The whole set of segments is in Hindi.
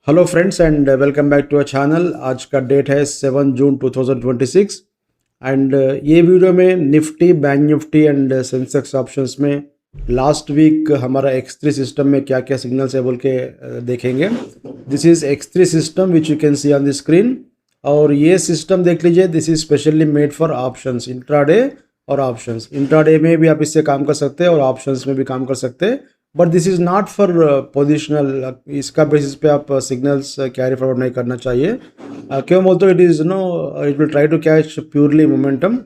Hello friends and welcome back to our channel. आज का डेट है 7 जून 2026 एंड ये वीडियो में Nifty, bank Nifty and Sensex options में लास्ट वीक हमारा X3 सिस्टम में क्या क्या सिग्नल्स है बोल के देखेंगे। This is X3 system which you can C on the screen. और ये सिस्टम देख लीजिए, this is specially made for options, intraday और ऑप्शंस। इंट्राडे में भी आप इससे काम कर सकते हैं और ऑप्शंस में भी काम कर सकते हैं, but this is not for positional. इसका बेसिस पे आप सिग्नल्स कैरी फॉरवर्ड नहीं करना चाहिए। क्यों बोलते हो? It is no, it will try to catch purely momentum,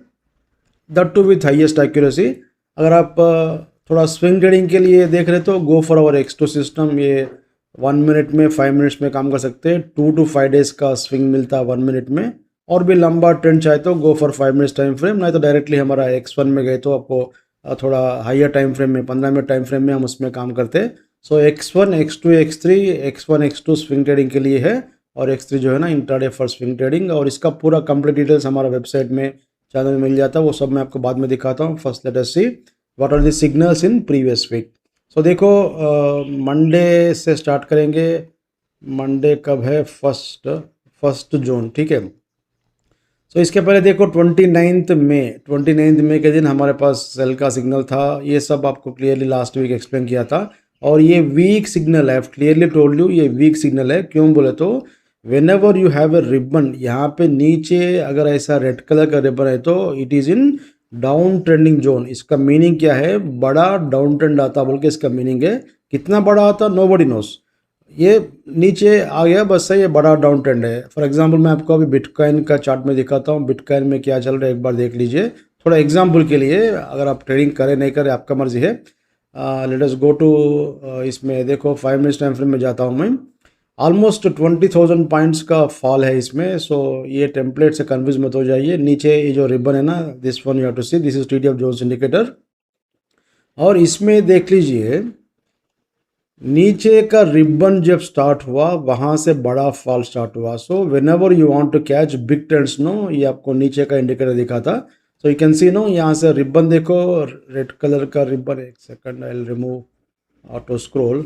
that too with highest accuracy. अगर आप थोड़ा स्विंग ट्रेडिंग के लिए देख रहे तो go for our X2 system. ये 1 मिनट में 5 मिनट्स में काम कर सकते हैं। 2 to 5 डेज का स्विंग मिलता है 1 मिनट में। और भी लंबा ट्रेंड चाहे तो go for 5 minutes time frame, नहीं तो डायरेक्टली हमारा X1 में गए तो आपको थोड़ा हाइयर टाइम फ्रेम में 15 मिनट टाइम फ्रेम में हम उसमें काम करते हैं। सो X1, X2, X3, X1, X2 swing trading के लिए है और X3 जो है ना इंट्राडे फॉर स्विंग ट्रेडिंग। और इसका पूरा कंप्लीट डिटेल्स हमारा वेबसाइट में, चैनल में मिल जाता है। वो सब मैं आपको बाद में दिखाता हूँ। First let us see what are the signals in previous week. So देखो, मंडे से स्टार्ट करेंगे। मंडे कब है? फर्स्ट जून, ठीक है। सो इसके पहले देखो 29 मई के दिन हमारे पास सेल का सिग्नल था। ये सब आपको क्लियरली लास्ट वीक एक्सप्लेन किया था। और ये वीक सिग्नल है, क्लियरली टोल्ड यू ये वीक सिग्नल है। क्यों बोले तो when ever you have a ribbon, यहाँ पे नीचे अगर ऐसा रेड कलर का रिबन है तो it is in down trending zone. इसका मीनिंग क्या है? बड़ा डाउन ट्रेंड आता बोल के इसका मीनिंग है। कितना बड़ा आता नो बडी नोस। ये नीचे आ गया बस से, ये बड़ा डाउन ट्रेंड है। फॉर एग्जांपल मैं आपको अभी बिटकॉइन का चार्ट में दिखाता हूँ। बिटकॉइन में क्या चल रहा है एक बार देख लीजिए, थोड़ा एग्जांपल के लिए। अगर आप ट्रेडिंग करें नहीं करें आपका मर्जी है। लेट अस गो टू इसमें देखो 5 मिनट्स टाइम फ्रेम में जाता हूँ मैं। ऑलमोस्ट 20,000 पॉइंट्स का फॉल है इसमें। सो ये टेम्पलेट से कन्फ्यूज मत हो जाइए। नीचे ये जो रिबन है ना, this one you have to see, this is TDF zones indicator. और इसमें देख लीजिए नीचे का रिबन जब स्टार्ट हुआ वहां से बड़ा फॉल स्टार्ट हुआ। So whenever you want to catch big trends no, ये आपको नीचे का इंडिकेटर दिखा था। So you can see no, यहाँ से रिबन देखो, रेड कलर का रिबन। एक second, I will remove auto scroll.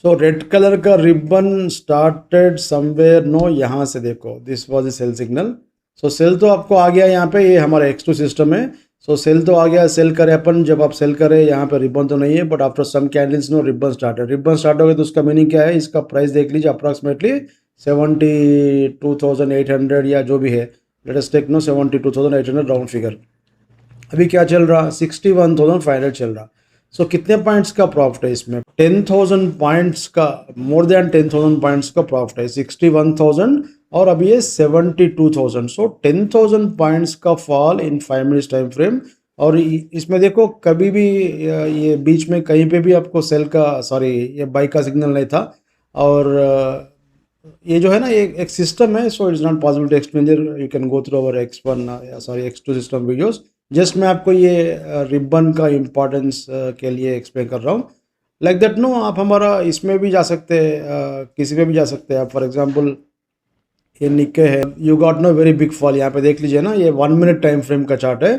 So red colour का रिबन स्टार्टेड समवेयर नो, यहाँ से देखो, this was the sell signal. So sell तो आपको आ गया यहाँ पे, ये हमारा X2 सिस्टम है। सो सेल तो आ गया। सेल करे अपन, जब आप सेल करें यहाँ पे रिबन तो नहीं है, but after some candles no ribbon start है। रिबन स्टार्ट हो गया तो उसका मीनिंग क्या है? इसका प्राइस देख लीजिए, अप्रॉक्सीमेटली 72,800 या जो भी है। Let us take no 72,800 round figure. अभी क्या चल रहा? 61,500 चल रहा। सो कितने पॉइंट्स का प्रॉफिट है इसमें? 10,000 पॉइंट्स का, मोर देन 10,000 पॉइंट्स का प्रॉफिट है। 61,000 और अभी ये 72,000। सो 10,000 पॉइंट्स का fall in 5 minutes time frame. और इसमें देखो कभी भी ये बीच में कहीं पे भी आपको सेल का, सॉरी ये बाई का सिग्नल नहीं था। और ये जो है ना, ये एक सिस्टम है। So it's not possible to explain there. You can go through our X1 sorry X2 system videos. Just मैं आपको ये रिबन का इम्पोर्टेंस के लिए एक्सप्लेन कर रहा हूँ। लाइक दैट नो, आप हमारा इसमें भी जा सकते हैं, किसी पे भी जा सकते हैं आप। फॉर एग्जांपल ये निक्के है, you got know very big fall. यहाँ पे देख लीजिए ना, ये 1 मिनट टाइम फ्रेम का चार्ट है।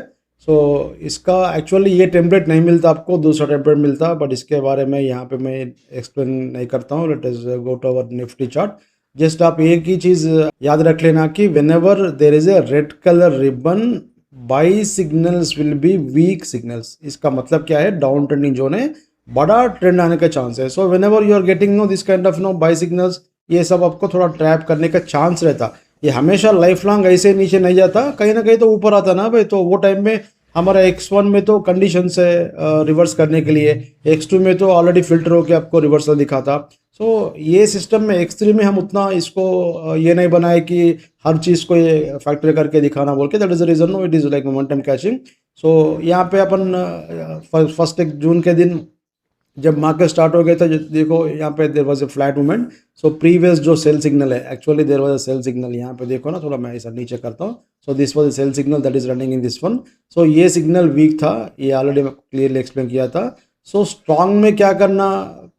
सो इसका एक्चुअली ये टेम्पलेट नहीं मिलता आपको, दूसरा टेम्पलेट मिलता, बट इसके बारे में यहाँ पे मैं एक्सप्लेन नहीं करता हूँ। Let us go to our Nifty chart. Just आप एक ही चीज़ याद रख लेना कि whenever there is a red colour ribbon, buy signals will be weak signals. इसका मतलब क्या है? डाउन ट्रेंडिंग जोन है, बड़ा ट्रेंड आने का चांस है। So whenever you are getting no this kind of no buy signals, ये सब आपको थोड़ा ट्रैप करने का चांस रहता। ये हमेशा लाइफ लॉन्ग ऐसे नीचे नहीं जाता, कहीं ना कहीं तो ऊपर आता ना भाई। तो वो टाइम में हमारा X1 में तो कंडीशन से रिवर्स करने के लिए, X2 में तो ऑलरेडी फिल्टर होकर आपको रिवर्सल दिखाता। सो ये सिस्टम में X3 में हम उतना इसको ये नहीं बनाए कि हर चीज़ को ये फैक्टर करके दिखाना बोल के। That is the reason no, it is like momentum catching. So यहाँ पे अपन फर्स्ट 1 जून के दिन जब मार्केट स्टार्ट हो गया था, देखो यहाँ पे there was a flat movement. So previous जो सेल सिग्नल है, actually there was a sell signal. यहाँ पे देखो ना, थोड़ा मैं ऐसा नीचे करता हूँ। So this was a sell signal that is running in this one. So ये सिग्नल वीक था, ये ऑलरेडी मैं क्लियरली एक्सप्लेन किया था। सो स्ट्रॉन्ग में क्या करना?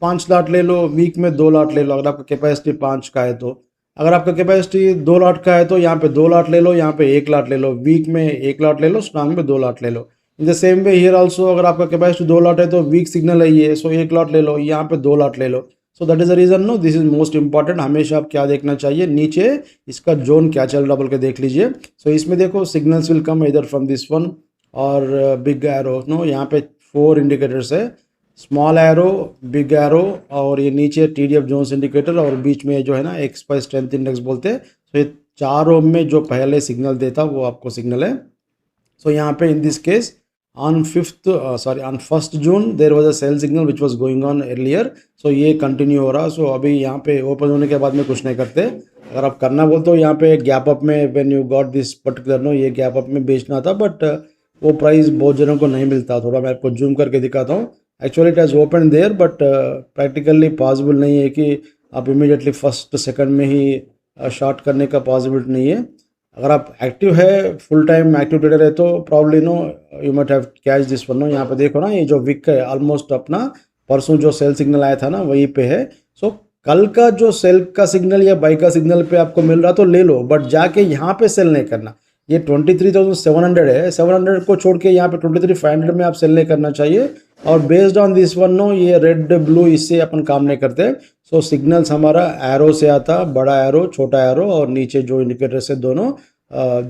5 लाट ले लो, वीक में 2 लाट ले लो। अगर आपका कैपेसिटी 5 का है तो, अगर आपका कैपेसिटी 2 लाट का है तो यहाँ पे 2 लाट ले लो, यहाँ पे 1 लाट ले लो। वीक में 1 लाट ले लो, स्ट्रॉन्ग में 2 लाट ले लो। In the same way here also, अगर आपका कैपेसिटी 2 लॉट है तो वीक सिग्नल है ये, सो 1 लॉट ले लो, यहाँ पे 2 लॉट ले लो। So that is the reason, no, this is most important. हमेशा आप क्या देखना चाहिए, नीचे इसका जोन क्या चल रहा बोल के देख लीजिए। सो इसमें देखो सिग्नल्स विल कम इधर फ्रॉम दिस वन और बिग एरो, नो, यहाँ पे 4 इंडिकेटर्स है, स्मॉल एरो, बिग एरो और ये नीचे TDF जोन्स इंडिकेटर और बीच में जो है ना एक्सपाई स्ट्रेंथ इंडेक्स बोलते हैं। सो ये चारों में जो पहले सिग्नल देता वो आपको सिग्नल है। सो यहाँ पे in this case on 1st June there was a sell signal which was going on earlier, so ये कंटिन्यू हो रहा। सो अभी यहाँ पे ओपन होने के बाद में कुछ नहीं करते। अगर आप करना बोलते हो यहाँ पे गैप अप में, when you got this particular, no, ये गैप अप में बेचना था, बट वो प्राइस बहुत जनों को नहीं मिलता। थोड़ा मैं आपको जूम करके दिखाता हूँ। Actually it has open there, but practically possible नहीं है कि आप इमीडिएटली फर्स्ट सेकंड में ही शॉर्ट करने का पॉसिबिलिटी नहीं है। अगर आप एक्टिव है, फुल टाइम एक्टिव ट्रेडर है, तो probably no you might have catch this one, no. यहाँ पे देखो ना, ये जो विक है ऑलमोस्ट अपना परसों जो सेल सिग्नल आया था ना वहीं पे है। सो कल का जो सेल का सिग्नल या बाई का सिग्नल पे आपको मिल रहा तो ले लो, बट जाके यहाँ पे सेल नहीं करना। ये 23,700 है, 700 को छोड़ के यहाँ पे 23,500 में आप सेल नहीं करना चाहिए। और based on this one, no, ये रेड ब्लू इससे अपन काम नहीं करते। सो सिग्नल्स हमारा एरो से आता, बड़ा एरो, छोटा एरो और नीचे जो इंडिकेटर से दोनों।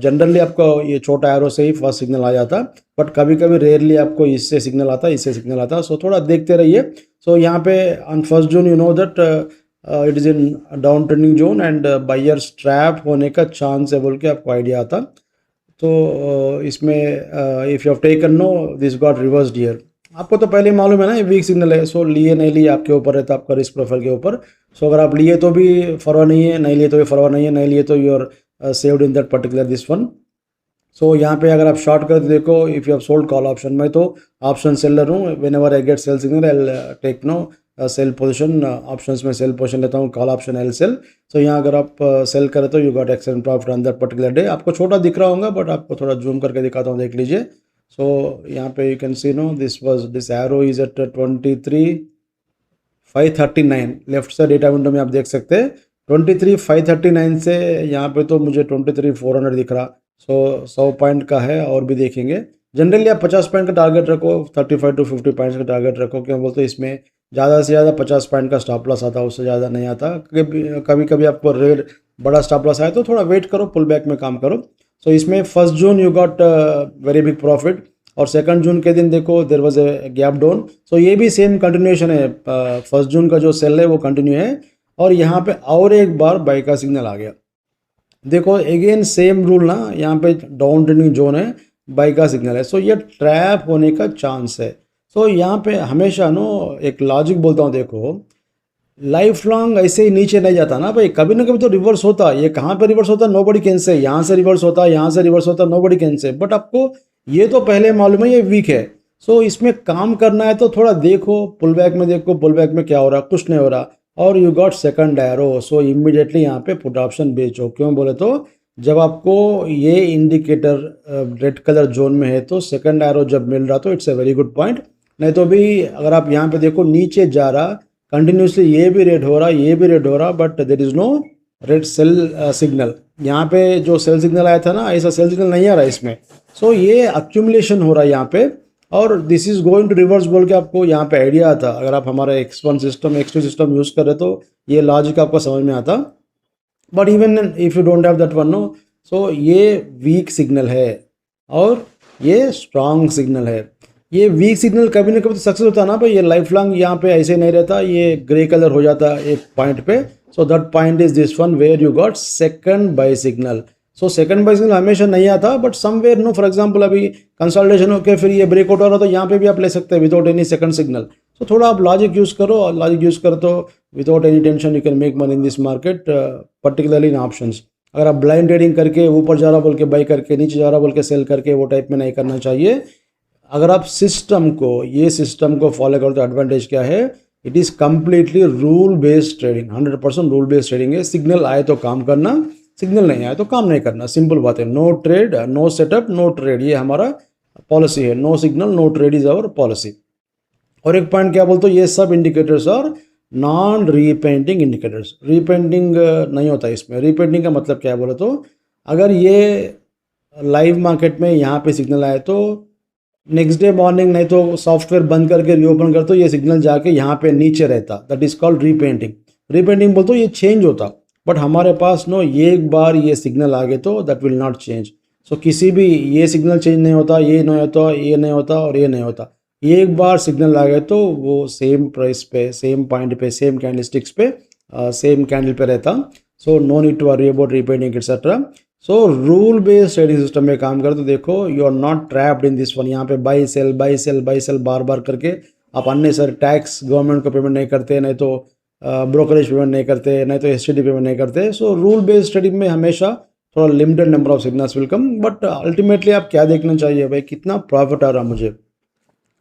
जनरली आपको ये छोटा एरो से ही फर्स्ट सिग्नल आ जाता, बट कभी कभी रेयरली आपको इससे सिग्नल आता, इससे सिग्नल आता। सो थोड़ा देखते रहिए। सो यहाँ पे on 1st June you know that it is in down trending zone and buyer strap होने का चांस है बोल के आपको आइडिया आता। तो इसमें if you have taken, no, this got reversed here. आपको तो पहले मालूम है ना ये वीक सिग्नल है। सो लिए नहीं लिए आपके ऊपर रहता, आपका रिस्क प्रोफाइल के ऊपर। सो अगर आप लिए तो भी परवाह नहीं है, नहीं लिए तो भी परवाह नहीं है, नहीं लिए तो you are saved in that particular this one. So यहाँ पे अगर आप शॉर्ट कर देखो, if you have sold call option, मैं तो ऑप्शन सेलर हूँ। Whenever I get sell signal I take, no, sell position. Options में सेल पोजीशन लेता हूँ, कॉल ऑप्शन एल सेल। सो यहाँ अगर आप सेल करें तो you got excellent profit on that particular day. आपको छोटा दिख रहा होगा, बट आपको थोड़ा जूम करके दिखाता हूँ, देख लीजिए। सो यहाँ पे you can see, no, this arrow is at 23,539 left से डेटा विंडो में आप देख सकते हैं। 23,539 से यहाँ पे तो मुझे 23,400 दिख रहा। सो 100 पॉइंट का है और भी देखेंगे। जनरली आप 50 पॉइंट का टारगेट रखो, 35 to 50 पॉइंट्स का टारगेट रखो। क्यों बोलते इसमें ज़्यादा से ज़्यादा 50 पॉइंट का स्टॉप लॉस आता, उससे ज़्यादा नहीं आता। कभी कभी आपको रेड बड़ा स्टॉप लॉस आए तो थोड़ा वेट करो, पुल बैक में काम करो। सो इसमें 1st June you got very big profit और 2nd June के दिन देखो there was a gap down. So ये भी सेम कंटिन्यूएशन है। 1st June का जो सेल है वो कंटिन्यू है और यहाँ पे और एक बार बाई का सिग्नल आ गया। देखो अगेन सेम रूल ना, यहाँ पे डाउन ट्रेंडिंग जोन है, बाई का सिग्नल है। सो ये ट्रैप होने का चांस है। सो यहाँ पे हमेशा नो एक लॉजिक बोलता हूँ, देखो लाइफ लॉन्ग ऐसे ही नीचे नहीं जाता ना भाई, कभी ना कभी तो रिवर्स होता। ये कहाँ पे रिवर्स होता, नोबडी कैन से। यहाँ से रिवर्स होता, यहाँ से रिवर्स होता, नोबडी कैन से। बट आपको ये तो पहले मालूम है ये वीक है। सो इसमें काम करना है तो थोड़ा देखो, पुल बैक में देखो, पुल बैक में क्या हो रहा, कुछ नहीं हो रहा और you got second arrow. So immediately यहाँ पे पुट ऑप्शन बेचो। क्यों बोले तो जब आपको ये इंडिकेटर रेड कलर जोन में है तो सेकंड एरो जब मिल रहा तो it's a very good point. नहीं तो भी अगर आप यहाँ पे देखो नीचे जा रहा कंटिन्यूसली, ये भी रेड हो रहा, ये भी रेड हो रहा, but there is no red sell signal. यहाँ पे जो सेल सिग्नल आया था ना, ऐसा सेल सिग्नल नहीं आ रहा इसमें। सो ये अक्यूमुलेशन हो रहा है यहाँ पे और this is going to reverse बोल के आपको यहाँ पे आइडिया आता। अगर आप हमारा X1 system, X2 system use कर रहे तो ये लॉजिक आपको समझ में आता। But even if you don't have that one, no, so ये वीक सिग्नल है और ये स्ट्रांग सिग्नल है। ये वीक सिग्नल कभी ना कभी तो सक्सेस होता है ना भाई। ये लाइफ लॉन्ग यहाँ पे ऐसे नहीं रहता, ये ग्रे कलर हो जाता एक पॉइंट पे। So that point is this one where you got second buy signal. So second buy signal हमेशा नहीं आता, but somewhere, no, for example अभी कंसल्टेशन होकर फिर ये ब्रेकआउट हो रहा तो यहाँ पे भी आप ले सकते हैं विदाउट एनी सेकंड सिग्नल। सो थोड़ा आप लॉजिक यूज़ करो और लॉजिक यूज़ करो तो without any tension you can make money in this market, particularly in options. अगर आप ब्लाइंड ट्रेडिंग करके ऊपर जा रहा बोल के बाई करके, नीचे जा रहा बोल के सेल करके, वो टाइप में नहीं करना चाहिए। अगर आप सिस्टम को, ये सिस्टम को फॉलो करो तो एडवांटेज क्या है, it is completely rule based trading, 100% rule based trading है। सिग्नल आए तो काम करना, सिग्नल नहीं आए तो काम नहीं करना, सिंपल बात है। No trade, no setup, no trade, ये हमारा पॉलिसी है। No signal, no trade is our policy. और एक पॉइंट क्या बोलते हो, ये सब इंडिकेटर्स और नॉन रीपेंटिंग इंडिकेटर्स। रीपेंटिंग नहीं होता इसमें। रीपेंटिंग का मतलब क्या है बोले तो अगर ये लाइव मार्केट में यहाँ पे सिग्नल आए तो नेक्स्ट डे मॉर्निंग नहीं तो सॉफ्टवेयर बंद करके रीओपन कर तो ये सिग्नल जाके यहाँ पे नीचे रहता, that is called repainting. Repainting बोलते ये चेंज होता, बट हमारे पास नो एक बार ये सिग्नल आ गए तो दैट विल नॉट चेंज। सो किसी भी ये सिग्नल चेंज नहीं होता, ये नहीं होता, ये नहीं होता और ये नहीं होता। एक बार सिग्नल आ गए तो वो सेम प्राइस पे, सेम पॉइंट पे, सेम कैंडलस्टिक्स पे, सेम कैंडल पे रहता। So no need to worry about repainting etcetera. So rule based trading system में काम कर तो देखो you are not trapped in this one. यहाँ पे buy sell buy sell buy sell बार बार करके आप अन्य सर टैक्स गवर्नमेंट को पेमेंट नहीं करते, नहीं तो ब्रोकरेज पेमेंट नहीं करते, नहीं तो एसटीडी पेमेंट नहीं करते। सो रूल बेस्ड ट्रेडिंग में हमेशा थोड़ा limited number of signals will come, but ultimately आप क्या देखना चाहिए भाई, कितना प्रॉफिट आ रहा मुझे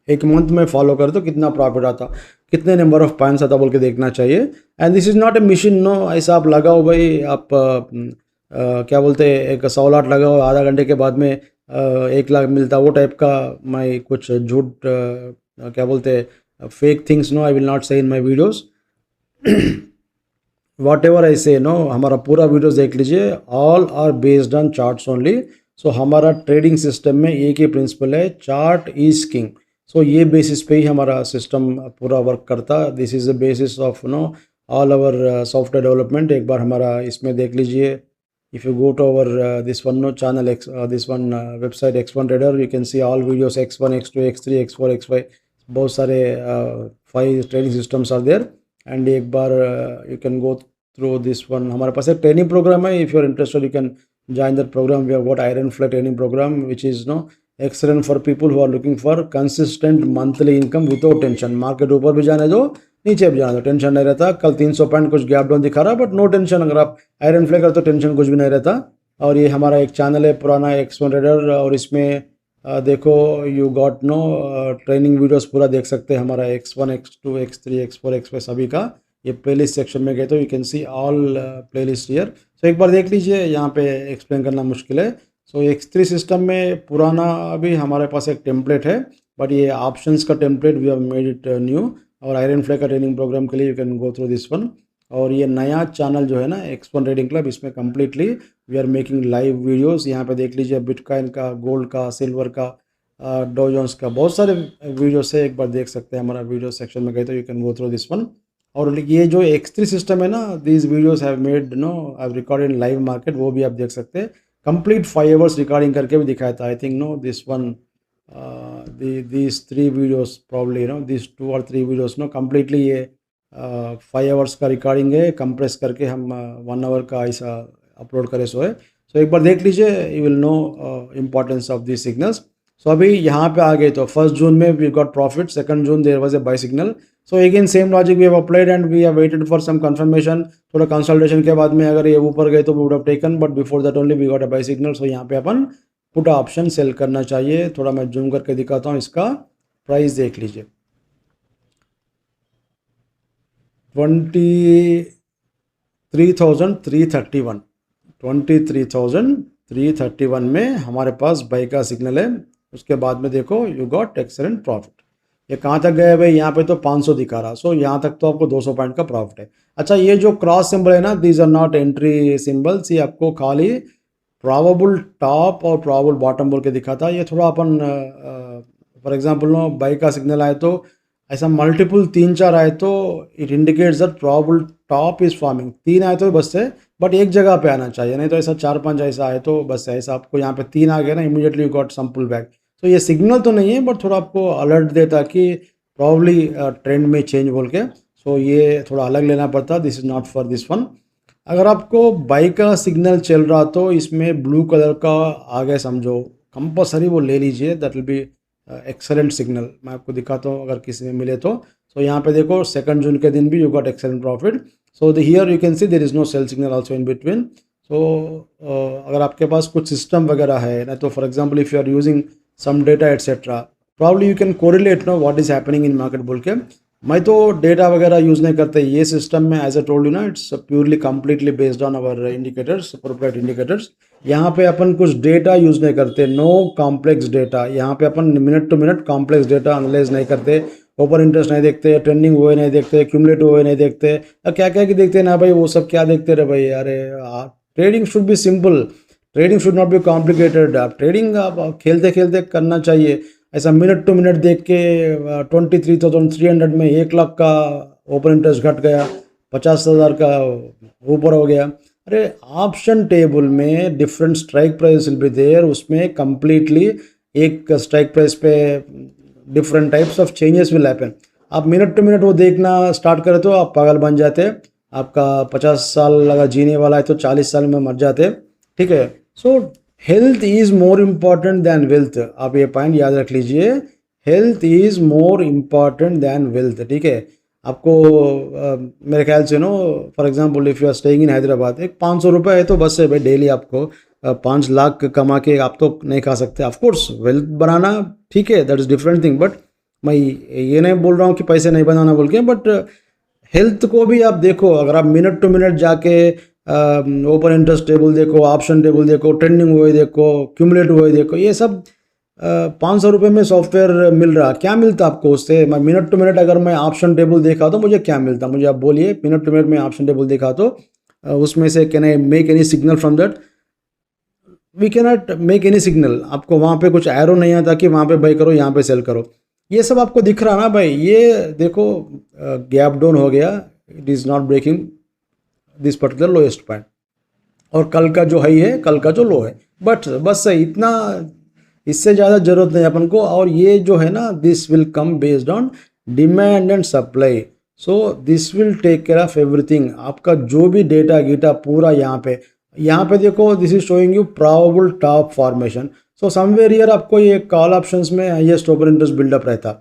एक मंथ में फॉलो कर तो कितना प्रॉफिट आता, कितने नंबर ऑफ पॉइंट्स आता बोल के देखना चाहिए। And this is not a mission, no ऐसा आप लगाओ भाई, आप क्या बोलते हैं एक 100 लाख लगाओ, आधा घंटे के बाद में 1 लाख मिलता, वो टाइप का मैं कुछ झूठ क्या बोलते हैं fake things, no I will not say in my videos. Whatever I say, no हमारा पूरा वीडियोस देख लीजिए, all are based on charts only. So हमारा ट्रेडिंग सिस्टम में एक ही प्रिंसिपल है, चार्ट इज किंग। सो ये बेसिस पे ही हमारा सिस्टम पूरा वर्क करता। This is the basis of no all our software development. एक बार हमारा इसमें देख लीजिए, if you go to our this one no channel this one website X1 Trader, you can see all videos X1 X2 X3 X4 X5, बहुत सारे 5 trading systems are there. And एक बार you can go through this one. हमारे पास एक ट्रेनिंग प्रोग्राम है, if you are interested you can join that program. We have got Iron Flag training program which is no excellent for people who are looking for consistent monthly income without tension. Market ऊपर भी जाने दो, नीचे भी जाने दो, टेंशन नहीं रहता। कल 300 पॉइंट कुछ गैप डाउन दिखा रहा, बट नो टेंशन। अगर आप आयरन फ्लैग कर तो टेंशन कुछ भी नहीं रहता। और ये हमारा एक चैनल है पुराना X1 Trader, और इसमें देखो you got no training videos पूरा देख सकते हैं हमारा X1 X2 X3 X4 X5 सभी का। ये प्लेलिस्ट सेक्शन में गए तो you can see all playlist here. So एक बार देख लीजिए, यहाँ पे एक्सप्लेन करना मुश्किल है। सो X3 सिस्टम में पुराना अभी हमारे पास एक टेम्पलेट है, बट ये ऑप्शंस का template we have made it new. और आयरन फ्लैग का ट्रेनिंग प्रोग्राम के लिए you can go through this one. और ये नया चैनल जो है ना X1 ट्रेडिंग क्लब, इसमें completely we are making live videos. यहाँ पे देख लीजिए बिटकॉइन का, गोल्ड का, सिल्वर का, डॉ जोन्स का, बहुत सारे वीडियोस है। एक बार देख सकते हैं हमारा वीडियो सेक्शन में गए तो you can go through this one. और ये जो X3 सिस्टम है ना, these videos have made no I recorded in live market, वो भी आप देख सकते हैं। कंप्लीट 5 आवर्स रिकॉर्डिंग करके भी दिखाया था। I think no this one these 3 videos probably no this 2 और 3 वीडियोस नो कम्प्लीटली ये 5 आवर्स का रिकॉर्डिंग है, कंप्रेस करके हम 1 आवर का ऐसा अपलोड करे सो है। सो एक बार देख लीजिए, you will know importance of this signals. So अभी यहाँ पे आ गए तो 1 जून में we got profit, 2 June there was a buy signal. So again same logic we have applied and we have waited for some confirmation. थोड़ा कंसल्टेशन के बाद में अगर ये ऊपर गए तो we would have taken, but before that only we got a buy signal. So यहाँ पे अपन पुट ऑप्शन सेल करना चाहिए। थोड़ा मैं जूम करके दिखाता हूँ, इसका प्राइस देख लीजिए 23,331 23,331 में हमारे पास बाई का सिग्नल है। उसके बाद में देखो यू गॉट एक्सेलेंट प्रॉफिट। ये कहाँ तक गए भाई, यहाँ पे तो 500 दिखा रहा। सो यहाँ तक तो आपको 200 पॉइंट का प्रॉफिट है। अच्छा, ये जो क्रॉस सिंबल है ना, these are not entry symbols, ये आपको खाली प्रॉबेबल टॉप और प्रॉबेबल बॉटम बोल के दिखाता। ये थोड़ा अपन फॉर एग्जांपल नो बाई का सिग्नल आए तो ऐसा मल्टीपल 3-4 आए तो it indicates that probable top is forming. 3 आए तो बस है, बट एक जगह पे आना चाहिए, नहीं तो ऐसा 4-5 ऐसा आए तो बस ऐसा आपको यहाँ पे 3 आ गया ना, immediately you got some pull back. तो ये सिग्नल तो नहीं है, बट थोड़ा आपको अलर्ट देता कि प्रॉब्ली ट्रेंड में चेंज बोल के। सो ये थोड़ा अलग लेना पड़ता, this is not for this one. अगर आपको बाई का सिग्नल चल रहा तो इसमें ब्लू कलर का आगे समझो कंपलसरी वो ले लीजिए, that will be excellent signal. मैं आपको दिखाता हूँ अगर किसी में मिले तो। सो यहाँ पे देखो 2 जून के दिन भी you got excellent profit. So the here you can see there is no sell signal also in between. So अगर आपके पास कुछ सिस्टम वगैरह है ना, तो for example if you are using some data etcetera, probably you can correlate no what is happening in market बोल के। मैं तो डेटा वगैरह यूज़ नहीं करते ये सिस्टम में, एज ए टोल्ड यू ना, it's purely completely based on our indicators, proprietary indicators. यहाँ पे अपन कुछ डेटा यूज़ नहीं करते, नो कॉम्प्लेक्स डेटा। यहाँ पे अपन minute to minute complex data analyse नहीं करते, ओपन इंटरेस्ट नहीं देखते, ट्रेंडिंग हुए नहीं देखते, क्यूमुलेटिव हुए नहीं देखते, क्या क्या की देखते ना भाई, वो सब क्या देखते रहे भाई। अरे trading should be simple, trading should not be complicated. आप ट्रेडिंग आप खेलते खेलते करना चाहिए। ऐसा मिनट टू मिनट देख के 23,300 में 1 लाख का ओपन इंटरेस्ट घट गया, 50,000 का ऊपर हो गया। अरे ऑप्शन टेबल में different strike price will be there, उसमें कंप्लीटली एक स्ट्राइक प्राइस पे different types of changes will happen. आप मिनट टू मिनट वो देखना स्टार्ट करें तो आप पागल बन जाते हैं। आपका 50 साल लगा जीने वाला है तो 40 साल में मर जाते हैं, ठीक है। So health is more important than wealth, आप ये पॉइंट याद रख लीजिए। Health is more important than wealth, ठीक है। आपको मेरे ख्याल से no, for example if you are staying in Hyderabad, एक 500 रुपये है तो बस है भाई, डेली आपको 5 लाख कमा के आप तो नहीं खा सकते। ऑफकोर्स वेल्थ बनाना ठीक है, that is different thing, but मैं ये नहीं बोल रहा हूँ कि पैसे नहीं बनाना बोल के, बट हेल्थ को भी आप देखो। अगर आप मिनट टू मिनट जाके ओपन इंटरेस्ट टेबल देखो, ऑप्शन टेबल देखो, ट्रेंडिंग हुए देखो, क्यूमुलेटिव हुए देखो, ये सब 500 रुपये में सॉफ्टवेयर मिल रहा, क्या मिलता आपको उससे? मैं मिनट टू मिनट अगर मैं ऑप्शन टेबल देखा तो मुझे क्या मिलता? मुझे आप बोलिए, मिनट टू मिनट में ऑप्शन टेबल देखा तो उसमें से can I make any signal from that? We can not make any signal. आपको वहाँ पे कुछ एरो नहीं आता कि वहाँ पे बाई करो, यहाँ पे सेल करो। ये सब आपको दिख रहा ना भाई, ये देखो गैप डाउन हो गया, it is not breaking this particular lowest point, और कल का जो हाई है, कल का जो लो है, बट बस इतना, इससे ज़्यादा ज़रूरत नहीं अपन को। और ये जो है ना, this will come based on demand and supply, so this will take care of everything. आपका जो भी डेटा गीटा पूरा यहाँ पे देखो, this is showing you probable top formation. So somewhere here आपको ये कॉल ऑप्शंस में हाईएस्ट ओपन इंटरेस्ट बिल्डअप रहता।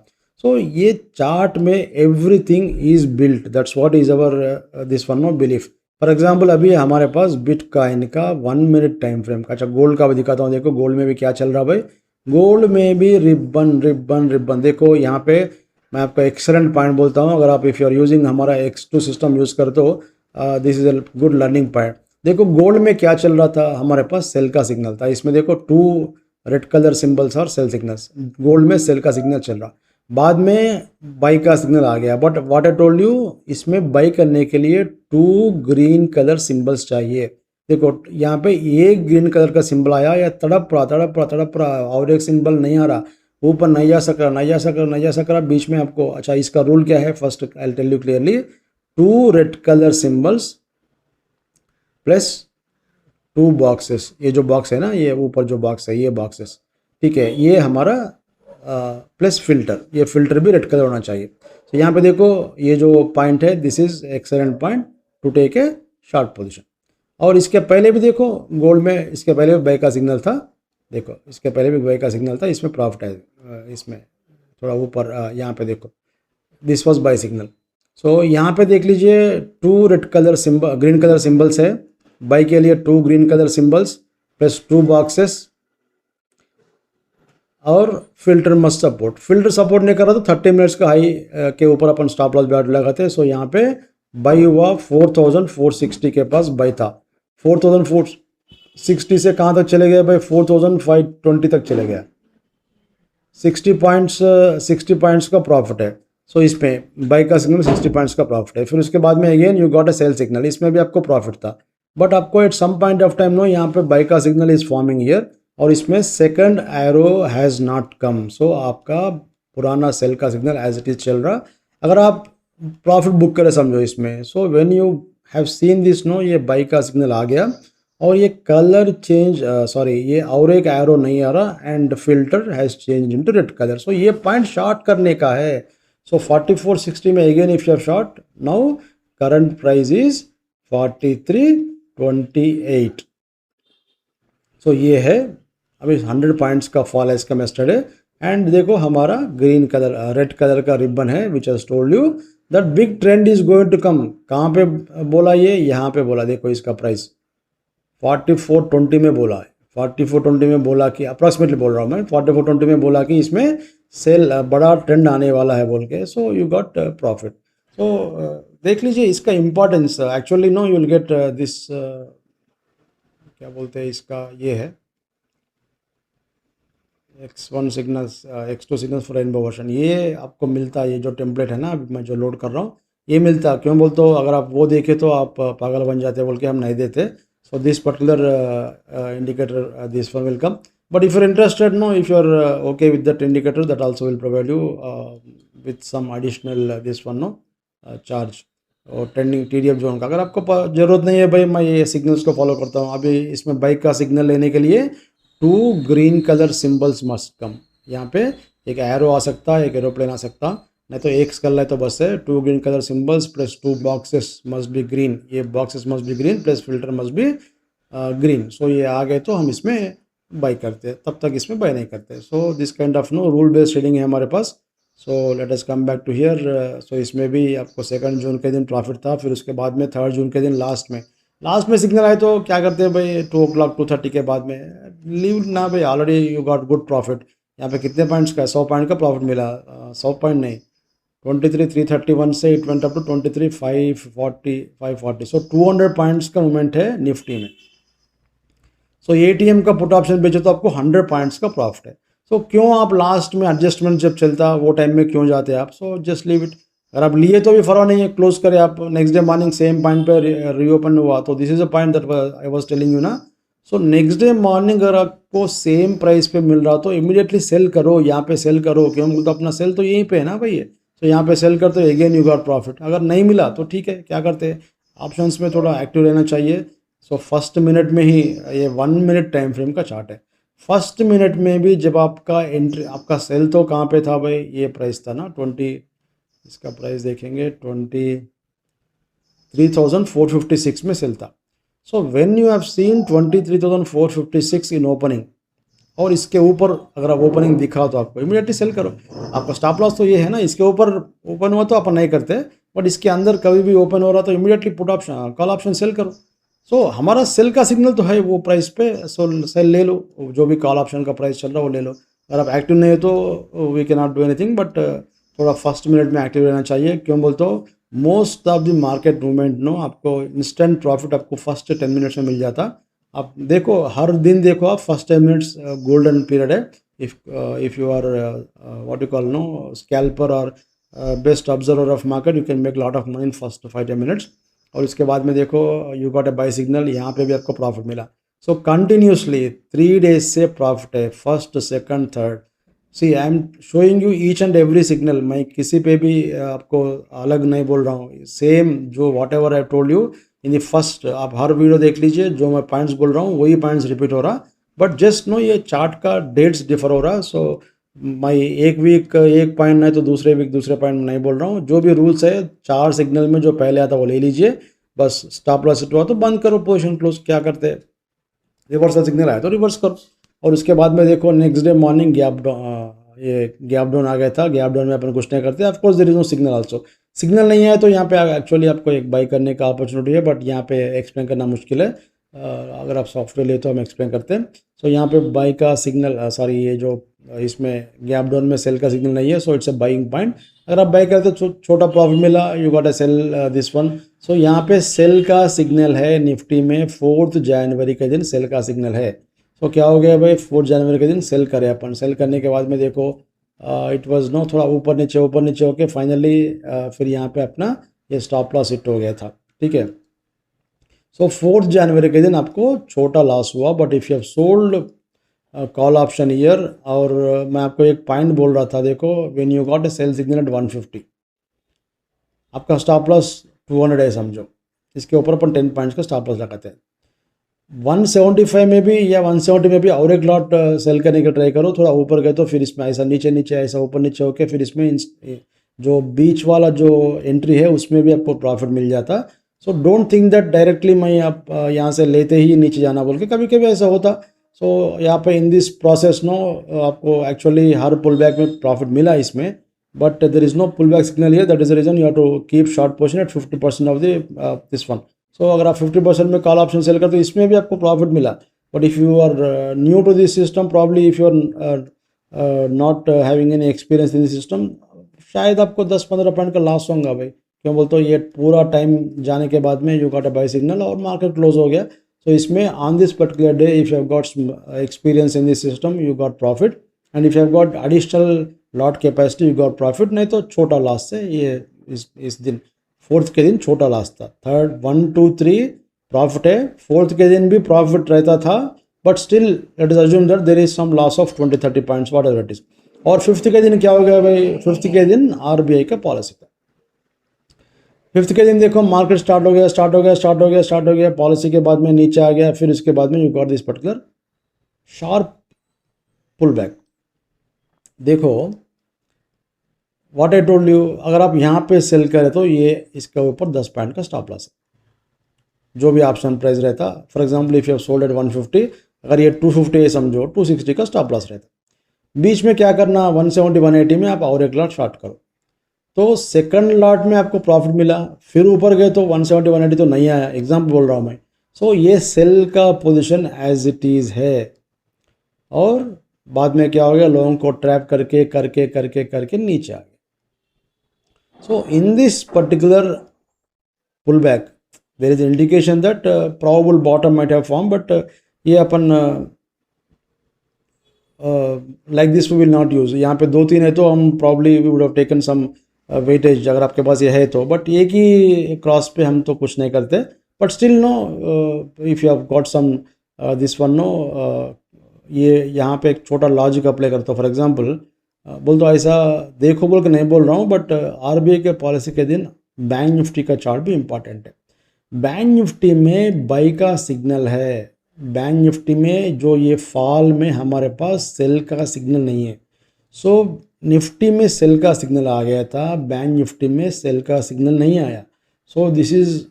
सो ये चार्ट में everything is built, that's what is our this one no belief. For example अभी हमारे पास बिटकॉइन का 1 मिनट टाइम फ्रेम का, अच्छा गोल्ड का भी दिखाता हूँ। देखो गोल्ड में भी क्या चल रहा भाई, गोल्ड में भी रिबन रिबन रिबन। देखो यहाँ पे मैं आपको एक्सेलेंट पॉइंट बोलता हूँ, अगर आप इफ़ यू आर यूजिंग हमारा X2 सिस्टम यूज़ करते हो, this is a good learning point. देखो गोल्ड में क्या चल रहा था, हमारे पास सेल का सिग्नल था। इसमें देखो 2 रेड कलर सिंबल्स और सेल सिग्नल्स, गोल्ड में सेल का सिग्नल चल रहा, बाद में बाई का सिग्नल आ गया। But what I told you, इसमें बाई करने के लिए 2 ग्रीन कलर सिंबल्स चाहिए। देखो यहाँ पे एक ग्रीन कलर का सिंबल आया, या तड़प रहा और एक सिंबल नहीं आ रहा, ऊपर नहीं जा सक रहा, बीच में आपको, अच्छा इसका रूल क्या है, first I tell you clearly. 2 red colour symbols plus 2 boxes, ये जो बॉक्स है ना, ये ऊपर जो बॉक्स है, ये बॉक्सेस, ठीक है, ये हमारा प्लस फिल्टर, ये फिल्टर भी रेड कलर होना चाहिए। तो यहाँ पे देखो ये जो पॉइंट है, this is excellent point to take a short position. और इसके पहले भी देखो गोल्ड में, इसके पहले भी बाई का सिग्नल था, देखो इसके पहले भी बाई का सिग्नल था, इसमें प्रॉफिट है, इसमें थोड़ा ऊपर यहाँ पे देखो this was buy signal. So यहाँ पे देख लीजिए 2 red colour symbol, green colour symbols है, बाई के लिए 2 green colour symbols plus 2 boxes, और filter must support. Filter support नहीं कर रहा तो 30 मिनट्स का हाई के ऊपर अपन स्टॉप लॉस बैट लगाते हैं। सो यहाँ पे बाई हुआ 4460 के पास बाई था, 4460 से कहाँ तक चले गए भाई, 4520 तक चले गया, 60 पॉइंट्स का प्रॉफिट है। सो इसमें बाई का सिग्नल 60 पॉइंट्स का प्रॉफिट है। फिर उसके बाद में again you got a sell signal, इसमें भी आपको प्रॉफिट था, बट आपको at some point of time no, यहाँ पे बाई का सिग्नल इज फॉर्मिंग हियर, और इसमें second arrow has not come. So आपका पुराना सेल का सिग्नल एज इट इज चल रहा। अगर आप प्रॉफिट बुक करें समझो इसमें, so when you have seen this no, ये बाई का सिग्नल आ गया और ये कलर चेंज, सॉरी ये और एक एरो नहीं आ रहा, and filter has change into red colour. So ये पॉइंट शॉर्ट करने का है। सो 4460 में again if you have short, now current price is 4328। So ये है अभी 100 पॉइंट्स का फॉल है इसका मेस्टर्डे। एंड देखो हमारा ग्रीन कलर, रेड कलर का रिबन है, which has told you that big trend is going to come. कहाँ पे बोला ये, यहाँ पे बोला, देखो इसका प्राइस 4420 में बोला है, 4420 में बोला कि, अप्रॉक्सीमेटली बोल रहा हूँ मैं, 4420 में बोला कि इसमें सेल बड़ा ट्रेंड आने वाला है बोल के। So you got profit. So देख लीजिए इसका importance, actually no you will get this, क्या बोलते हैं इसका, ये है X1 signals, X2 signals for rainbow version, ये आपको मिलता है। ये जो टेम्पलेट है ना, अभी मैं जो लोड कर रहा हूँ, ये मिलता है। क्यों बोलते हो, अगर आप वो देखे तो आप पागल बन जाते बोल के हम नहीं देते। So this particular indicator, this one will come. But if you're interested, no, if you're okay with that indicator, that also will provide you with some additional this one, no, charge और ट्रेंडिंग TDF जोन का। अगर आपको ज़रूरत नहीं है भाई मैं ये सिग्नल्स को फॉलो करता हूँ, अभी इसमें बाइक का सिग्नल लेने के लिए 2 green colour symbols must come. यहाँ पे एक एरो आ सकता है, एक एरोप्लेन आ सकता, नहीं तो एक कर ले तो बस है 2 green colour symbols plus 2 boxes must be green, ये boxes must be green plus filter must be green. So ये आ गए तो हम इसमें बाई करते हैं, तब तक इसमें बाई नहीं करते। So this kind of no rule based trading है हमारे पास। So let us come back to here. So इसमें भी आपको 2 जून के दिन प्रॉफिट था, फिर उसके बाद में 3 जून के दिन लास्ट में सिग्नल आए तो क्या करते हैं भाई 2 o'clock 2:30 के बाद में लीव ना भाई, already you got good profit. यहाँ पे कितने पॉइंट्स का 100 पॉइंट का प्रॉफिट मिला, 100 पॉइंट नहीं 23,331 से it went up to 23,540। So 200 points का मूवमेंट है निफ्टी में। सो एटीएम का पुट ऑप्शन बेचो तो आपको 100 पॉइंट्स का प्रॉफिट है। सो क्यों आप लास्ट में एडजस्टमेंट जब चलता वो टाइम में क्यों जाते हैं आप? So just leave it. अगर आप लिए तो भी फर्क नहीं है, क्लोज करें आप, next day morning same point पे रीओपन हुआ तो this is a point that I was telling you ना। सो नेक्स्ट डे मॉर्निंग अगर आपको सेम प्राइस पे मिल रहा तो इमीडिएटली सेल करो, यहाँ पे सेल करो। क्यों बोलते अपना सेल तो यहीं पे है ना भाई। तो यहाँ पे सेल करते हो अगेन यू गॉट प्रॉफिट। अगर नहीं मिला तो ठीक है, क्या करते हैं ऑप्शंस में थोड़ा एक्टिव रहना चाहिए। सो फर्स्ट मिनट में ही, ये 1 मिनट टाइम फ्रेम का चार्ट है, फर्स्ट मिनट में भी जब आपका एंट्री, आपका सेल तो कहाँ पे था भाई, ये प्राइस था ना 20, इसका प्राइस देखेंगे 23,456 में सेल था। सो when you have scene 23,456 in opening और इसके ऊपर अगर आप ओपनिंग दिखा तो आपको इमीडिएटली सेल करो। आपका स्टॉप लॉस तो ये है ना, इसके ऊपर ओपन हुआ तो अपन नहीं करते, बट इसके अंदर कभी भी ओपन हो रहा तो immediately put option call option sell करो। सो हमारा सेल का सिग्नल तो है वो प्राइस पे, सो सेल ले लो, जो भी कॉल ऑप्शन का प्राइस चल रहा है वो ले लो। अगर आप एक्टिव नहीं हो तो we can not do anything, but थोड़ा फर्स्ट मिनट में एक्टिव रहना चाहिए। क्यों बोलते हो most of the market movement no आपको इंस्टेंट प्रॉफिट आपको फर्स्ट 10 मिनट्स में मिल जाता। आप देखो हर दिन देखो आप फर्स्ट 10 मिनट्स गोल्डन पीरियड है। If you are what you call no scalper और best observer of market, you can make lot of money in first 5-10 minutes. और इसके बाद में देखो you got a buy signal, यहाँ पे भी आपको प्रॉफिट मिला। सो कंटिन्यूसली 3 डेज से प्रॉफिट है, first second third. See I am showing you each and every signal, मैं किसी पे भी आपको अलग नहीं बोल रहा हूँ, सेम जो what ever I told you in the first. आप हर वीडियो देख लीजिए, जो मैं पॉइंट्स बोल रहा हूँ वही पॉइंट्स रिपीट हो रहा, बट जस्ट नो ये चार्ट का डेट्स डिफर हो रहा। सो मैं एक वीक एक पॉइंट नहीं तो दूसरे वीक दूसरे पॉइंट नहीं बोल रहा हूँ। जो भी रूल्स है 4 सिग्नल में जो पहले आता वो ले लीजिए, बस स्टॉप लॉस हिट हुआ तो बंद करो, पोजीशन क्लोज। क्या करते हैं रिवर्सल सिग्नल आया तो रिवर्स करो। और उसके बाद में देखो नेक्स्ट डे मॉर्निंग ये गैप डाउन आ गया था, गैप डाउन में अपन कुछ नहीं करते। Of course there is no signal also, signal नहीं है तो यहाँ पे एक्चुअली आपको एक बाई करने का अपॉर्चुनिटी है, बट यहाँ पे एक्सप्लेन करना मुश्किल है। अगर आप सॉफ्टवेयर ले तो हम एक्सप्लेन करते हैं। सो यहाँ पे बाई का सिग्नल सॉरी ये जो इसमें गैप डाउन में सेल का सिग्नल नहीं है, so it's a buying point. अगर आप बाई करते तो छोटा प्रॉफिट मिला, you got a sell this one. So यहाँ पे सेल का सिग्नल है निफ्टी में 4 जनवरी के दिन सेल का सिग्नल है। सो क्या हो गया भाई 4 जनवरी के दिन सेल करे अपन, सेल करने के बाद में देखो इट वाज नो थोड़ा ऊपर नीचे होके फाइनली फिर यहाँ पे अपना ये स्टॉप लॉस हिट हो गया था, ठीक है। सो 4 जनवरी के दिन आपको छोटा लॉस हुआ, but if you have sold call option here, और मैं आपको एक पॉइंट बोल रहा था देखो, when you got a sell signal at 150 आपका स्टॉप लॉस 200 है समझो, इसके ऊपर अपन 10 पॉइंट्स का स्टॉप लॉस लगाते हैं। 175 में भी या 170 में भी और एक लॉट सेल करने का ट्राई करो, थोड़ा ऊपर गए तो फिर इसमें ऐसा नीचे ऐसा ऊपर नीचे होके फिर इसमें जो बीच वाला जो एंट्री है उसमें भी आपको प्रॉफिट मिल जाता। So don't think that directly मैं आप यहाँ से लेते ही नीचे जाना बोल के, कभी कभी ऐसा होता। सो यहाँ पे इन दिस प्रोसेस नो आपको एक्चुअली हर पुल बैक में प्रॉफिट मिला इसमें, but there is no pull back signal here, that is the reason you have to keep short position at 50% of this one. So अगर आप 50% में कॉल ऑप्शन सेल करते तो इसमें भी आपको प्रॉफिट मिला, but if you are new to this system, probably if you are not having any experience in this system, शायद आपको 10-15 पॉइंट का लॉस होगा भाई। क्यों बोलते हो ये पूरा टाइम जाने के बाद में you got a buy signal और मार्केट क्लोज हो गया। सो इसमें on this particular day if you have got experience in this system you got profit, and if you have got additional lot capacity you got profit, नहीं तो छोटा लॉस से ये इस दिन 4th के दिन छोटा लॉस था। 3rd 1 2 3 प्रॉफिट है, 4th के दिन भी प्रॉफिट रहता था, but still let us assume that there is some loss of 20-30 points whatever it is. और फिफ्थ के दिन क्या हो गया भाई, फिफ्थ के दिन आरबीआई का पॉलिसी था। फिफ्थ के दिन देखो मार्केट स्टार्ट हो गया, पॉलिसी के बाद में नीचे आ गया, फिर इसके बाद में you got this particular sharp pull back. देखो व्हाट आई टोल्ड यू, अगर आप यहाँ पे सेल करें तो ये इसके ऊपर 10 पॉइंट का स्टॉप लॉस है, जो भी ऑप्शन प्राइस रहता। For example if you have sold at 150, अगर ये 250 है समझो, 260 का स्टॉप लॉस रहता। बीच में क्या करना, 170 180 में आप और एक लॉट स्टार्ट करो, तो सेकंड लॉट में आपको प्रॉफिट मिला, फिर ऊपर गए तो 170 180 तो नहीं आया, एग्जाम्पल बोल रहा हूँ मैं। सो ये सेल का पोजिशन एज इट इज़ है, और बाद में क्या हो गया, लोगों को ट्रैप करके करके करके करके नीचे आ गया। So in this particular pullback, there is an indication that probable bottom might have formed, but ये अपन like this we will not use। यहाँ पे 2-3 है तो हम probably we would have taken some weightage अगर आपके पास ये है तो, बट एक ही क्रॉस पे हम तो कुछ नहीं करते। But still no if you have got some this one no, ये यहाँ पे एक छोटा लॉजिक अप्लाई करता हूँ। फॉर एग्जांपल बोल तो ऐसा देखो बोल के नहीं बोल रहा हूँ, बट आरबीआई के पॉलिसी के दिन बैंक निफ्टी का चार्ट भी इम्पॉर्टेंट है। बैंक निफ्टी में बाई का सिग्नल है, बैंक निफ्टी में जो ये फॉल में हमारे पास सेल का सिग्नल नहीं है। सो निफ्टी में सेल का सिग्नल आ गया था, बैंक निफ्टी में सेल का सिग्नल नहीं आया। सो दिस इज़,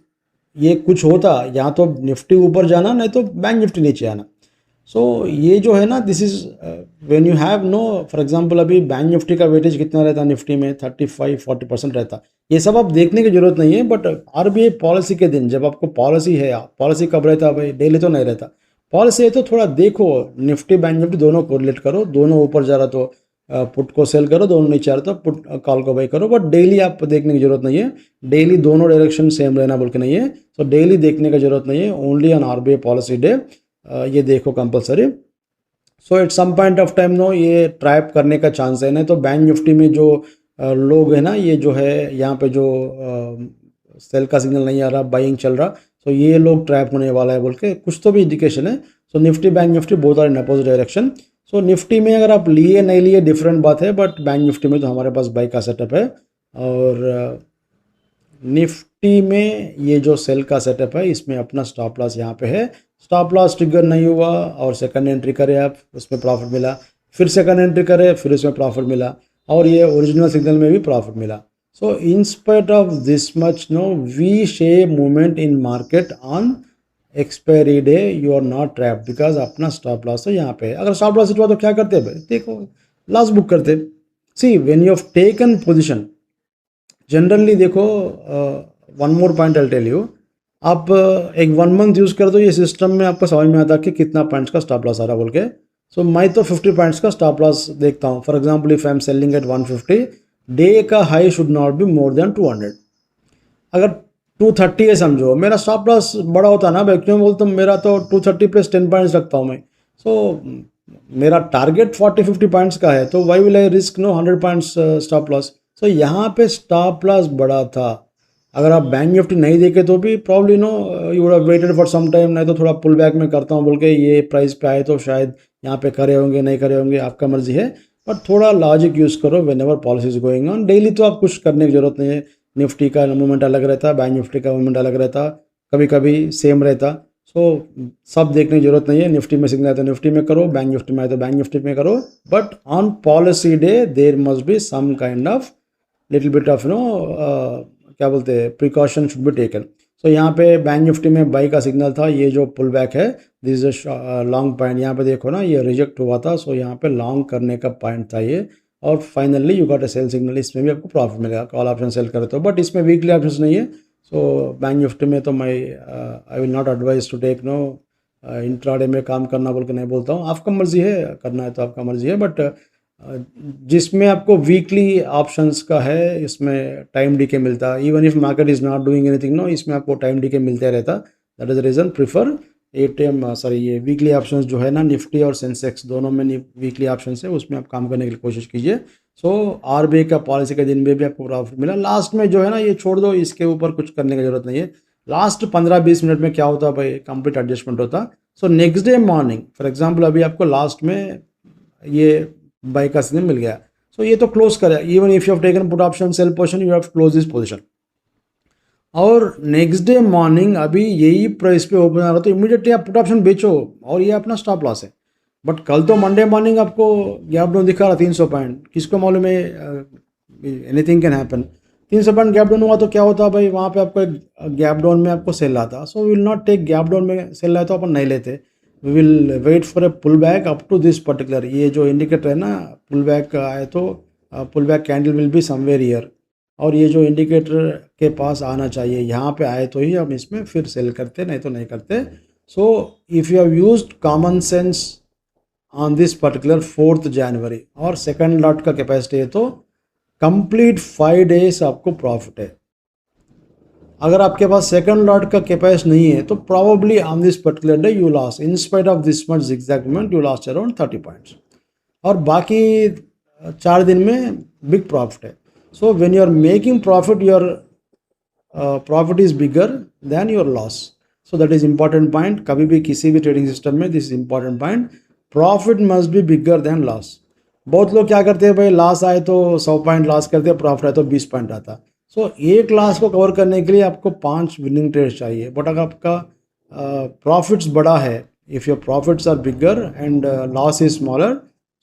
ये कुछ होता या तो निफ्टी ऊपर जाना, नहीं तो बैंक निफ्टी नीचे आना। सो ये जो है ना, this is when you have no, for example अभी बैंक निफ्टी का वेटेज कितना रहता है निफ्टी में, 35-40% रहता। ये सब आप देखने की जरूरत नहीं है, बट आरबीआई पॉलिसी के दिन जब आपको पॉलिसी है, पॉलिसी कब रहता है भाई, डेली तो नहीं रहता। पॉलिसी है तो थोड़ा देखो, निफ्टी बैंक निफ्टी दोनों कोरिलेट करो, दोनों ऊपर जा रहा तो पुट को सेल करो, दोनों नीचे आ रहा तो पुट कॉल को बाई करो। बट डेली आप देखने की जरूरत नहीं है, डेली दोनों डायरेक्शन सेम रहना बोल के नहीं है। सो डेली देखने की जरूरत नहीं है, only on RBI policy day ये देखो compulsory. So at some point of time no ये ट्रैप करने का चांस है। नहीं तो बैंक निफ्टी में जो लोग है ना, ये जो है यहाँ पे जो सेल का सिग्नल नहीं आ रहा, बाइंग चल रहा, तो ये लोग ट्रैप होने वाला है बोल के कुछ तो भी इंडिकेशन है। So Nifty bank Nifty both are in opposite direction. So Nifty में अगर आप लिए नहीं लिए डिफरेंट बात है, बट बैंक निफ्टी में तो हमारे पास बाई का सेटअप है, और निफ्टी में ये जो सेल का सेटअप है इसमें अपना स्टॉप लॉस यहाँ पे है। स्टॉप लॉस ट्रिगर नहीं हुआ और सेकंड एंट्री करे आप, उसमें प्रॉफिट मिला, फिर सेकंड एंट्री करे, फिर उसमें प्रॉफिट मिला, और ये ओरिजिनल सिग्नल में भी प्रॉफिट मिला। So in spite of this much no V shape movement in market on expiry day, you are not trap because अपना स्टॉप लॉस है यहाँ पे। अगर स्टॉप लॉस हुआ तो क्या करते हैं, देखो लॉस बुक करते। See when you have taken position, generally देखो one more point I tell you, आप एक 1 मंथ यूज़ कर दो, ये सिस्टम में आपको समझ में आता कि कितना पॉइंट्स का स्टॉप लॉस आ रहा बोल के। सो मैं तो 50 पॉइंट्स का स्टॉप लॉस देखता हूँ। For example if I am selling at 150, day का high should not be more than 200। अगर 230 है समझो, मेरा स्टॉप लॉस बड़ा होता ना भाई, क्यों बोलता हूँ, मेरा तो 230 प्लस 10 पॉइंट्स रखता हूँ मैं। सो मेरा टारगेट 40-50 पॉइंट्स का है, तो why will I risk no 100 points stop loss. So यहाँ पे स्टॉप लॉस बड़ा था। अगर आप बैंक निफ्टी नहीं देखे तो भी probably no you would have waited for some time, नहीं तो थोड़ा पुल बैक में करता हूँ बोल के ये प्राइस पे आए तो शायद यहाँ पे करे होंगे, नहीं करे होंगे, आपका मर्जी है। बट थोड़ा लॉजिक यूज़ करो when ever policy is going on. Daily तो आप कुछ करने की जरूरत नहीं है, निफ्टी का मूवमेंट अलग रहता, बैंक निफ्टी का मूवमेंट अलग रहता, कभी कभी सेम रहता। सो सब देखने की जरूरत नहीं है, निफ्टी में सिग्नल आए तो निफ्टी में करो, बैंक निफ्टी में आए तो बैंक निफ्टी में करो, but on policy day there must be some kind of little bit of no क्या बोलते हैं, precaution should be taken. So यहाँ पे बैंक निफ्टी में बाई का सिग्नल था, ये जो पुल बैक है this is a long point, यहाँ पे देखो ना ये रिजेक्ट हुआ था। सो यहाँ पे लॉन्ग करने का पॉइंट था ये, और finally you got a sell signal, इसमें भी आपको प्रॉफिट मिलेगा कॉल ऑप्शन सेल करे तो, बट इसमें वीकली ऑप्शन नहीं है। सो बैंक निफ्टी में तो मैं I will not advise to take no intraday में काम करना बोल के नहीं बोलता हूँ, आपका मर्जी है, करना है तो आपका मर्जी है। बट जिसमें आपको वीकली ऑप्शंस का है इसमें टाइम डीके मिलता है, even if market is not doing anything no, इसमें आपको टाइम डीके मिलते रहता। That is the reason prefer ATM sorry ये वीकली ऑप्शंस जो है ना, निफ्टी और सेंसेक्स दोनों में वीकली ऑप्शंस है, उसमें आप काम करने की कोशिश कीजिए। सो आरबीआई का पॉलिसी के दिन में भी आपको प्रॉफिट मिला। लास्ट में जो है ना ये छोड़ दो, इसके ऊपर कुछ करने की जरूरत नहीं है। लास्ट 15-20 मिनट में क्या होता है भाई, कंप्लीट एडजस्टमेंट होता। So next day morning for example अभी आपको लास्ट में ये बाई का सिग्नल मिल गया, सो ये तो क्लोज करे, even if you have taken put option sell position you have close this position, और नेक्स्ट डे मॉर्निंग अभी यही प्राइस पे ओपन आ रहा तो इमीडिएटली आप पुट ऑप्शन बेचो और ये अपना स्टॉप लॉस है। बट कल तो मंडे मॉर्निंग आपको गैप डाउन दिखा रहा 300 पॉइंट, किसको मालूम है, anything can happen. 300 point gap down हुआ तो क्या होता भाई, वहाँ पे आपको एक गैप डाउन में आपको सेल आता, so will not take gap down में सेल आए तो अपन नहीं लेते, we will wait for a pull back up to this particular, ये जो इंडिकेटर है ना पुल बैक आए तो pull back candle will be somewhere here, और ये जो इंडिकेटर के पास आना चाहिए यहाँ पे आए तो ही हम इसमें फिर सेल करते, नहीं तो नहीं करते। सो if you have used common sense on this particular 4th जनवरी और सेकंड लॉट का कैपेसिटी है तो कंप्लीट 5 डेज आपको प्रॉफिट है। अगर आपके पास सेकंड लॉट का कैपेसिटी नहीं है तो probably on this particular day you lost, in spite of this much zigzag movement you lost around 30 points, और बाकी 4 दिन में बिग प्रॉफिट है। So when you are making profit, your profit is bigger than your loss. So that is important point. कभी भी किसी भी ट्रेडिंग सिस्टम में this is important point. Profit must be bigger than loss. बहुत लोग क्या करते हैं भाई, लॉस आए तो 100 पॉइंट लॉस करते हैं, प्रॉफिट आए तो 20 पॉइंट आता। सो एक लॉस को कवर करने के लिए आपको 5 विनिंग ट्रेड्स चाहिए, बट अगर आपका प्रॉफिट्स बड़ा है, if your profits are bigger and loss is smaller,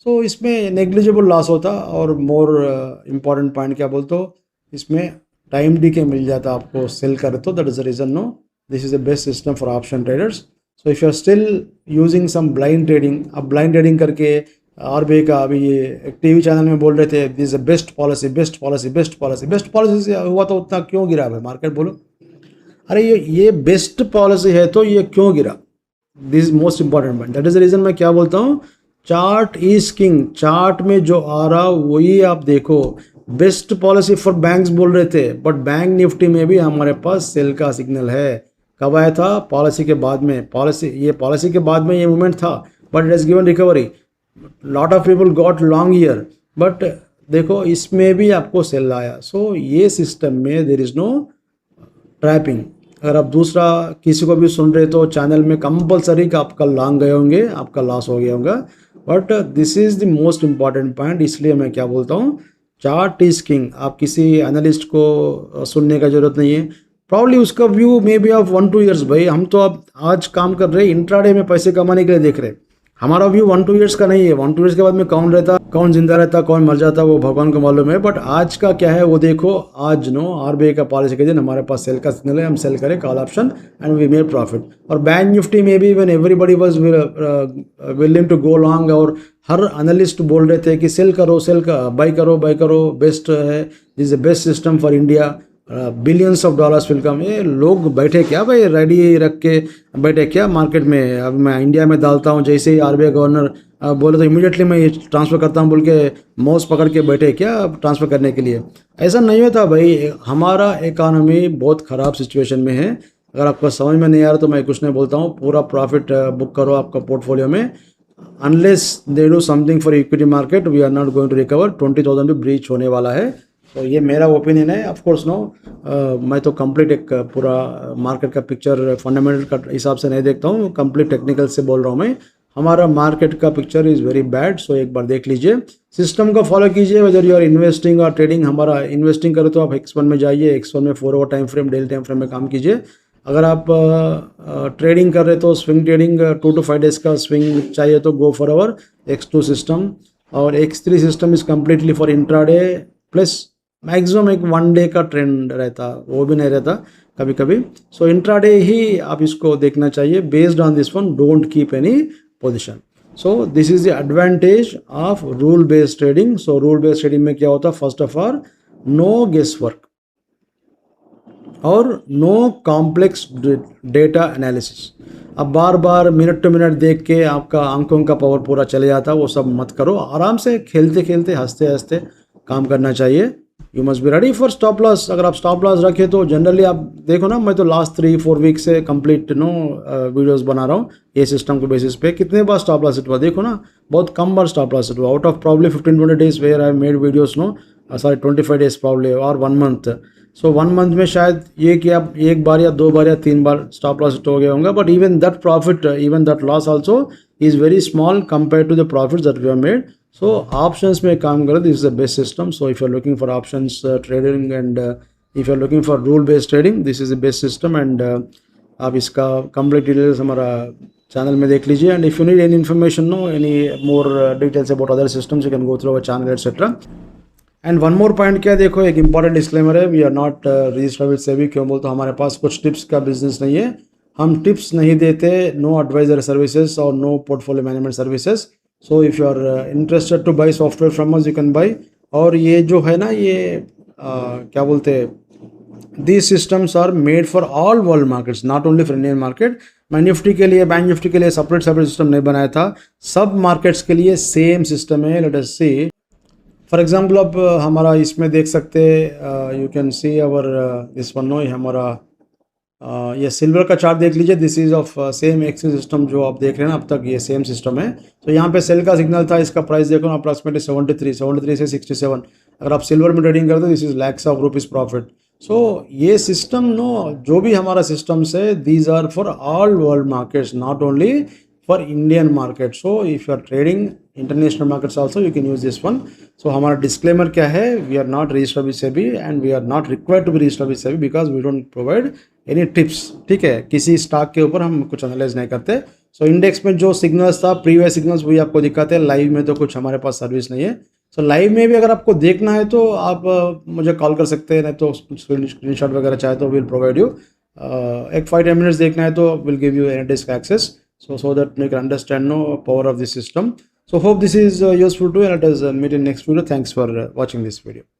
so इसमें नेग्लिजिबल लॉस होता, और मोर इम्पॉर्टेंट पॉइंट क्या बोलते हो, इसमें टाइम डीके मिल जाता आपको सेल करे तो, that is the reason no this is the best system for option traders. So if you are still using some blind trading, अब ब्लाइंड ट्रेडिंग करके आरबीआई का अभी ये एक टीवी चैनल में बोल रहे थे this is the best policy, best policy, best policy, best policy से हुआ तो उतना क्यों गिरा भाई मार्केट, बोलो। अरे ये बेस्ट पॉलिसी है तो ये क्यों गिरा, this is most important point, that is the reason मैं क्या बोलता हूँ, चार्ट इज किंग, चार्ट में जो आ रहा वही आप देखो। बेस्ट पॉलिसी फॉर बैंक्स बोल रहे थे, बट बैंक निफ्टी में भी हमारे पास सेल का सिग्नल है। कब आया था, पॉलिसी के बाद में, पॉलिसी के बाद में ये मूवमेंट था, but it has given recovery, lot of people got long year, but देखो इसमें भी आपको सेल आया। सो ये सिस्टम में देयर इज़ नो ट्रैपिंग। अगर आप दूसरा किसी को भी सुन रहे तो चैनल में कंपलसरी का आपका लॉन्ग गए होंगे, आपका लॉस हो गया होगा, but this is the most important point. इसलिए मैं क्या बोलता हूँ, चार्ट इज किंग। आप किसी एनालिस्ट को सुनने का जरूरत नहीं है, प्रॉब्ली उसका view may be of 1-2 years. भाई हम तो अब आज काम कर रहे हैं, इंट्राडे में पैसे कमाने के लिए देख रहे हैं, हमारा व्यू 1-2 ईयर्स का नहीं है। 1-2 ईयर्स के बाद में कौन रहता, कौन जिंदा रहता, कौन मर जाता, वो भगवान को मालूम है। बट आज का क्या है वो देखो, आज नो आरबीआई का पॉलिसी के दिन हमारे पास सेल का सिग्नल है, हम सेल करें call option and we made profit. और बैंक निफ्टी में भी when everybody was willing to go long, और हर एनालिस्ट बोल रहे थे कि सेल करो, बाई करो, बेस्ट है, this is the best system for India, billions of dollars will come. ये लोग बैठे क्या भाई, रेडी रख के बैठे क्या मार्केट में। अब मैं इंडिया में डालता हूँ, जैसे ही आरबीआई गवर्नर बोले तो इमीडिएटली मैं ये ट्रांसफ़र करता हूँ बोल के माउस पकड़ के बैठे क्या ट्रांसफ़र करने के लिए। ऐसा नहीं होता भाई, हमारा इकानमी बहुत ख़राब सिचुएशन में है। अगर आपको समझ में नहीं आ रहा तो मैं कुछ नहीं बोलता हूँ, पूरा प्रॉफिट बुक करो आपका पोर्टफोलियो में। Unless they do something for equity market we are not going to recover. 20,000 भी ब्रीच होने वाला है। तो ये मेरा ओपिनियन है। ऑफ कोर्स नो, मैं तो कंप्लीट एक पूरा मार्केट का पिक्चर फंडामेंटल का हिसाब से नहीं देखता हूँ, कंप्लीट टेक्निकल से बोल रहा हूँ मैं। हमारा मार्केट का picture is very bad, so एक बार देख लीजिए, सिस्टम को फॉलो कीजिए। वेदर यू आर इन्वेस्टिंग और ट्रेडिंग, हमारा इन्वेस्टिंग करो तो आप X1 में जाइए, X1 में 4 hour time frame, daily time frame में काम कीजिए। अगर आप ट्रेडिंग कर रहे तो स्विंग ट्रेडिंग 2 to 5 डेज का स्विंग चाहिए तो go for our X2 system, और X3 system is completely for intraday, plus maximum एक 1 डे का ट्रेंड रहता, वो भी नहीं रहता कभी कभी। सो इंट्राडे ही आप इसको देखना चाहिए। Based on this one don't keep any position. So this is the advantage of rule based trading. So rule based trading में क्या होता है, first of all no guess work और नो कॉम्प्लेक्स डेटा एनालिसिस। अब बार बार मिनट टू मिनट देख के आपका आंखों का पावर पूरा चले जाता, वो सब मत करो। आराम से खेलते खेलते हंसते हंसते काम करना चाहिए। You must be ready for stop loss. अगर आप स्टॉप लॉस रखे तो जनरली आप देखो ना, मैं तो लास्ट 3-4 वीक से कंप्लीट वीडियोस बना रहा हूँ ये सिस्टम के बेसिस पे। कितने बार स्टॉप लॉस हिट हुआ देखो ना, बहुत कम बार स्टॉप लॉस हिट हुआ। Out of probably 15-20 days where I made videos 25 days probably और 1 मंथ। सो 1 मंथ में शायद एक बार या 2 बार या 3 बार स्टॉप लॉस हिट हो गया होगा, but even that profit, even that loss also is very small compare to the profits that we have made. So options में काम करो, this is the best system. So if you are looking for options trading and if you are looking for rule based trading, this is the best system. And आप इसका कंप्लीट डिटेल्स हमारा चैनल में देख लीजिए. And if you need any information, no any more details about other systems, you can go through our channel etcetera. And one more point क्या है, देखो एक इंपॉर्टेंट डिस्क्लेमर है, we are not registered with SEBI. क्यों बोलते हमारे पास कुछ टिप्स का बिजनेस नहीं है, हम टिप्स नहीं देते, नो एडवाइजर सर्विसेज और no portfolio management services. So if you are interested to buy software from us, you can buy. और ये जो है ना, ये क्या बोलते हैं, these systems are made for all world markets, not only for Indian market. मैं निफ्टी के लिए, बैंक निफ्टी के लिए सेपरेट सिस्टम नहीं बनाया था, सब मार्केट्स के लिए सेम सिस्टम है. Let us see, for example अब हमारा इसमें देख सकते हैं, you can see our this one, no हमारा ये सिल्वर का चार्ट देख लीजिए. This is of same axis system जो आप देख रहे हैं ना, अब तक ये सेम सिस्टम है. तो यहाँ पे सेल का सिग्नल था, इसका प्राइस देखो ना अप्रॉक्सीमेटली 73 से 67. अगर आप सिल्वर में ट्रेडिंग करते हो, this is lakhs of rupees profit. So ये सिस्टम, नो जो भी हमारा सिस्टम्स है, these are for all world markets, not only for Indian market. So if you are trading international markets also, you can use this one. So हमारा डिस्क्लेमर क्या है, we are not registered with SEBI and we are not required to be registered with SEBI because we don't provide any tips. ठीक है, किसी स्टॉक के ऊपर हम कुछ एनालाइज नहीं करते. सो इंडेक्स में जो सिग्नल्स था, प्रीवियस सिग्नल्स, वही आपको दिखाते हैं. लाइव में तो कुछ हमारे पास सर्विस नहीं है. सो लाइव में भी अगर आपको देखना है तो आप मुझे कॉल कर सकते हैं, नहीं तो स्क्रीनशॉट वगैरह चाहे तो विल प्रोवाइड यू. एक 5-10 मिनट्स देखना है तो will give you any disk access, so that you can understand no power of this system. So hope this is useful to you, and let us meet in next video. Thanks for watching this video.